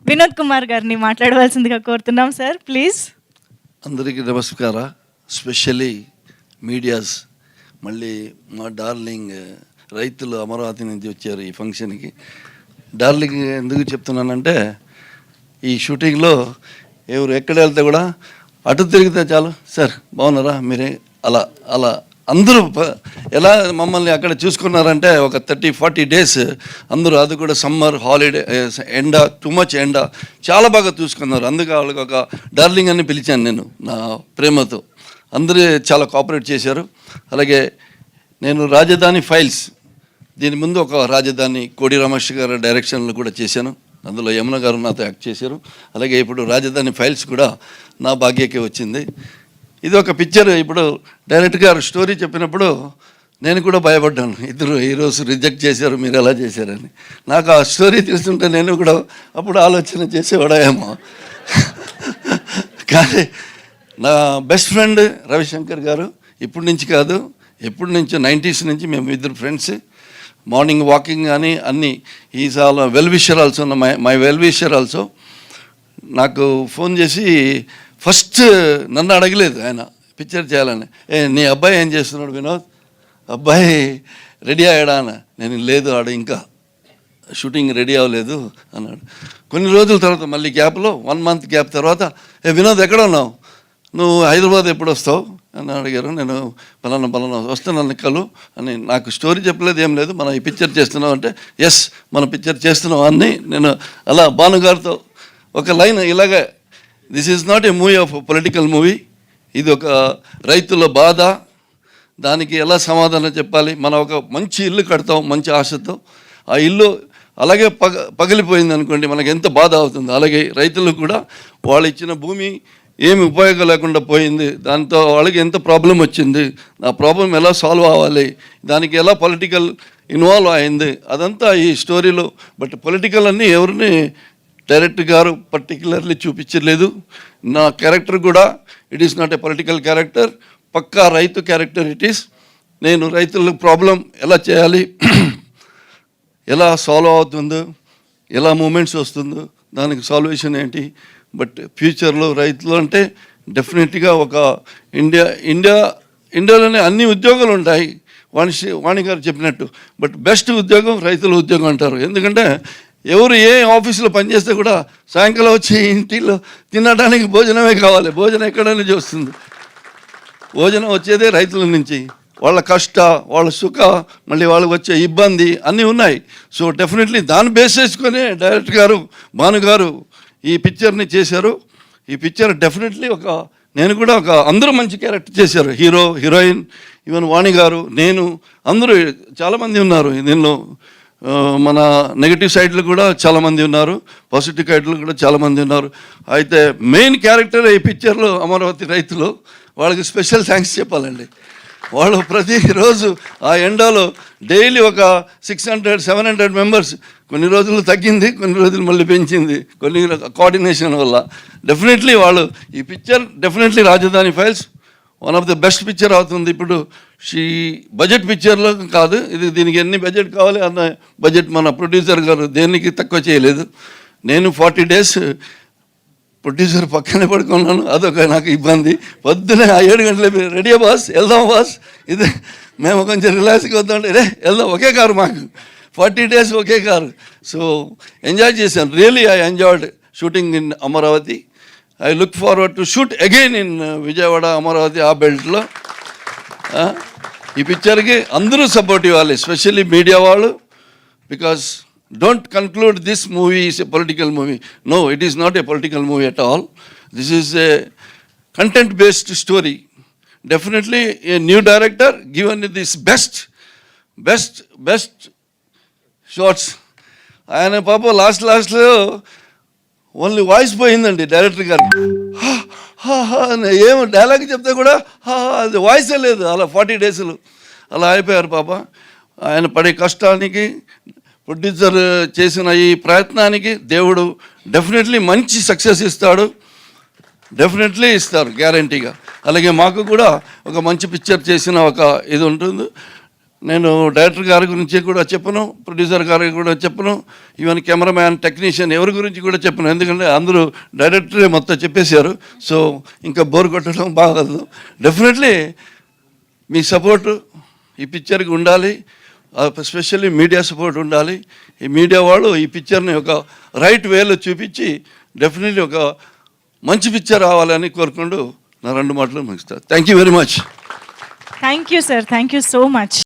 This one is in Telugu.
వినోద్ కుమార్ గారిని మాట్లాడవలసిందిగా కోరుతున్నాం సార్, ప్లీజ్. అందరికీ నమస్కార. స్పెషల్లీ మీడియాస్, మళ్ళీ మా డార్లింగ్ రైతులు అమరావతి నుంచి వచ్చారు ఈ ఫంక్షన్కి. డార్లింగ్ ఎందుకు చెప్తున్నానంటే, ఈ షూటింగ్లో ఎవరు ఎక్కడ వెళ్తే కూడా అటు తిరిగితే చాలు, సార్ బాగున్నారా మీరే, అలా అలా అందరూ ఎలా మమ్మల్ని అక్కడ చూసుకున్నారంటే ఒక 30-40 డేస్ అందరూ, అది కూడా సమ్మర్ హాలిడే, ఎండ, టూ మచ్ ఎండ, చాలా బాగా చూసుకున్నారు. అందుకే వాళ్ళకి ఒక డార్లింగ్ అని పిలిచాను నేను నా ప్రేమతో. అందరూ చాలా కోఆపరేట్ చేశారు. అలాగే నేను రాజధాని ఫైల్స్, దీని ముందు ఒక రాజధాని కోడి రామేశ్వర గారి డైరెక్షన్లో కూడా చేశాను. అందులో యమున గారు నాతో యాక్ట్ చేశారు. అలాగే ఇప్పుడు రాజధాని ఫైల్స్ కూడా నా భాగ్యకే వచ్చింది. ఇది ఒక పిక్చర్. ఇప్పుడు డైరెక్టర్ గారు స్టోరీ చెప్పినప్పుడు నేను కూడా భయపడ్డాను, ఇద్దరు హీరోస్ రిజెక్ట్ చేశారు, మీరు ఎలా చేశారని. నాకు ఆ స్టోరీ తెలుస్తుంటే నేను కూడా అప్పుడు ఆలోచన చేసేవాడేమో. కానీ నా బెస్ట్ ఫ్రెండ్ రవిశంకర్ గారు, ఇప్పటి నుంచి కాదు, ఎప్పటి నుంచో 90s నుంచి మేము ఇద్దరు ఫ్రెండ్స్. మార్నింగ్ వాకింగ్ కానీ అన్నీ. Is all well wisher also, my well wisher also. నాకు ఫోన్ చేసి ఫస్ట్ నన్ను అడగలేదు ఆయన పిక్చర్ చేయాలని, నీ అబ్బాయి ఏం చేస్తున్నాడు వినోద్, అబ్బాయి రెడీ అయ్యాడా అన్న. నేను లేదు, ఆడ ఇంకా షూటింగ్ రెడీ అవ్వలేదు అన్నాడు. కొన్ని రోజుల తర్వాత మళ్ళీ గ్యాప్లో 1 month గ్యాప్ తర్వాత, వినోద్ ఎక్కడ ఉన్నావు, నువ్వు హైదరాబాద్ ఎప్పుడు వస్తావు అని అడిగారు. నేను పలానా వస్తున్నాను కలు అని. నాకు స్టోరీ చెప్పలేదు, ఏం లేదు, మనం ఈ పిక్చర్ చేస్తున్నాం అంటే, ఎస్ మన పిక్చర్ చేస్తున్నాం అని. నేను అలా భానుగారితో ఒక లైన్ ఇలాగే, this is not a movie of political movie, ఇది ఒక రైతుల బాధ, దానికి ఎలా సమాధానం చెప్పాలి. మనం ఒక మంచి ఇల్లు కడతాం మంచి ఆశతో, ఆ ఇల్లు అలాగే పగిలిపోయింది అనుకోండి, మనకి ఎంత బాధ అవుతుంది. అలాగే రైతులు కూడా వాళ్ళు ఇచ్చిన భూమి ఏమి ఉపయోగం లేకుండా పోయింది, దాంతో వాళ్ళకి ఎంత ప్రాబ్లం వచ్చింది, ఆ ప్రాబ్లం ఎలా సాల్వ్ అవ్వాలి, దానికి ఎలా పొలిటికల్ ఇన్వాల్వ్ అయింది, అదంతా ఈ స్టోరీలో. బట్ పొలిటికల్ అన్నీ ఎవరిని డైరెక్టర్ గారు పర్టికులర్లీ చూపించలేదు. నా క్యారెక్టర్ కూడా it is not a political character, పక్కా రైతు క్యారెక్టర్ ఇట్ ఈస్. నేను రైతుల ప్రాబ్లం ఎలా చేయాలి, ఎలా సాల్వ్ అవుతుందో, ఎలా మూమెంట్స్ వస్తుందో, దానికి సాల్వేషన్ ఏంటి. బట్ ఫ్యూచర్లో రైతులు అంటే డెఫినెట్గా ఒక ఇండియాలోనే అన్ని ఉద్యోగాలు ఉంటాయి, వాణి గారు చెప్పినట్టు. బట్ బెస్ట్ ఉద్యోగం రైతుల ఉద్యోగం అంటారు. ఎందుకంటే ఎవరు ఏ ఆఫీసులో పనిచేస్తే కూడా సాయంకాలం వచ్చి ఇంటిలో తినడానికి భోజనమే కావాలి. భోజనం ఎక్కడ నుంచి వస్తుంది? భోజనం వచ్చేదే రైతుల నుంచి. వాళ్ళ కష్ట, వాళ్ళ సుఖ, మళ్ళీ వాళ్ళకి వచ్చే ఇబ్బంది అన్నీ ఉన్నాయి. సో డెఫినెట్లీ దాన్ని బేస్ చేసుకొని డైరెక్టర్ గారు భానుగారు ఈ పిక్చర్ని చేశారు. ఈ పిక్చర్ డెఫినెట్లీ నేను కూడా అందరూ మంచి క్యారెక్టర్ చేశారు. హీరో, హీరోయిన్, ఈవెన్ వాణి గారు, నేను, అందరూ చాలామంది ఉన్నారు దీనిలో. మన నెగిటివ్ సైడ్లు కూడా చాలామంది ఉన్నారు, పాజిటివ్ సైడ్లు కూడా చాలామంది ఉన్నారు. అయితే మెయిన్ క్యారెక్టర్ ఈ పిక్చర్లో అమరావతి రైతులు. వాళ్ళకి స్పెషల్ థ్యాంక్స్ చెప్పాలండి. వాళ్ళు ప్రతిరోజు ఆ ఎండాలో డైలీ ఒక 600-700 మెంబర్స్, కొన్ని రోజులు తగ్గింది, కొన్ని రోజులు మళ్ళీ పెంచింది, కొన్ని కోఆర్డినేషన్ వల్ల. డెఫినెట్లీ వాళ్ళు ఈ పిక్చర్ డెఫినెట్లీ రాజధాని files one of the best picture అవుతుంది. ఇప్పుడు బడ్జెట్ పిక్చర్లో కాదు ఇది, దీనికి ఎన్ని బడ్జెట్ కావాలి అన్న బడ్జెట్ మన ప్రొడ్యూసర్ గారు దేనికి తక్కువ చేయలేదు. నేను 40 days ప్రొడ్యూసర్ పక్కనే పడుకున్నాను, అదొక నాకు ఇబ్బంది. పొద్దునే 7 గంటలే రెడీ బాస్, వెళ్దాం బాస్, ఇది మేము కొంచెం రిలాక్స్గా వద్దామంటే వెళ్దాం, ఒకే కారు మాకు 40 days ఒకే కారు. సో ఎంజాయ్ చేశాను. Really I enjoyed shooting in Amaravati. I look forward to shoot again in Vijayawada, Amaravati, ఆ బెల్ట్లో. ఈ పిక్చర్కి అందరూ సపోర్ట్ ఇవ్వాలి, ఎస్పెషల్లీ మీడియా వాళ్ళు. Because don't conclude this movie is a political movie. No, it is not a political movie at all. This is a content based story. Definitely a new director given this best shots. ఆయన పాప లాస్ట్లో ఓన్లీ వాయిస్ పోయిందండి డైరెక్టర్ గారికి. ఏమో డైలాగ్ చెప్తే కూడా అది వాయిసే లేదు. అలా 40 days అలా అయిపోయారు పాప. ఆయన పడే కష్టానికి, ప్రొడ్యూసర్ చేసిన ఈ ప్రయత్నానికి దేవుడు డెఫినెట్లీ మంచి సక్సెస్ ఇస్తాడు, డెఫినెట్లీ ఇస్తారు గ్యారంటీగా. అలాగే మాకు కూడా ఒక మంచి పిక్చర్ చేసిన ఒక ఇది ఉంటుంది. నేను డైరెక్టర్ గారి గురించి కూడా చెప్పను, ప్రొడ్యూసర్ గారికి కూడా చెప్పను, ఈవెన్ కెమెరామ్యాన్, టెక్నీషియన్ ఎవరి గురించి కూడా చెప్పను. ఎందుకంటే అందరూ డైరెక్టరే మొత్తం చెప్పేశారు. సో ఇంకా బోర్ కొట్టడం బాగదు. డెఫినెట్లీ మీ సపోర్టు ఈ పిక్చర్కి ఉండాలి, ఎస్పెషల్లీ మీడియా సపోర్ట్ ఉండాలి. ఈ మీడియా వాళ్ళు ఈ పిక్చర్ని ఒక రైట్ వేలో చూపించి డెఫినెట్లీ ఒక మంచి పిక్చర్ రావాలని కోరుకుంటూ నా 2 మాటలు ముగిస్తాను. Thank you very much. Thank you sir, thank you so much.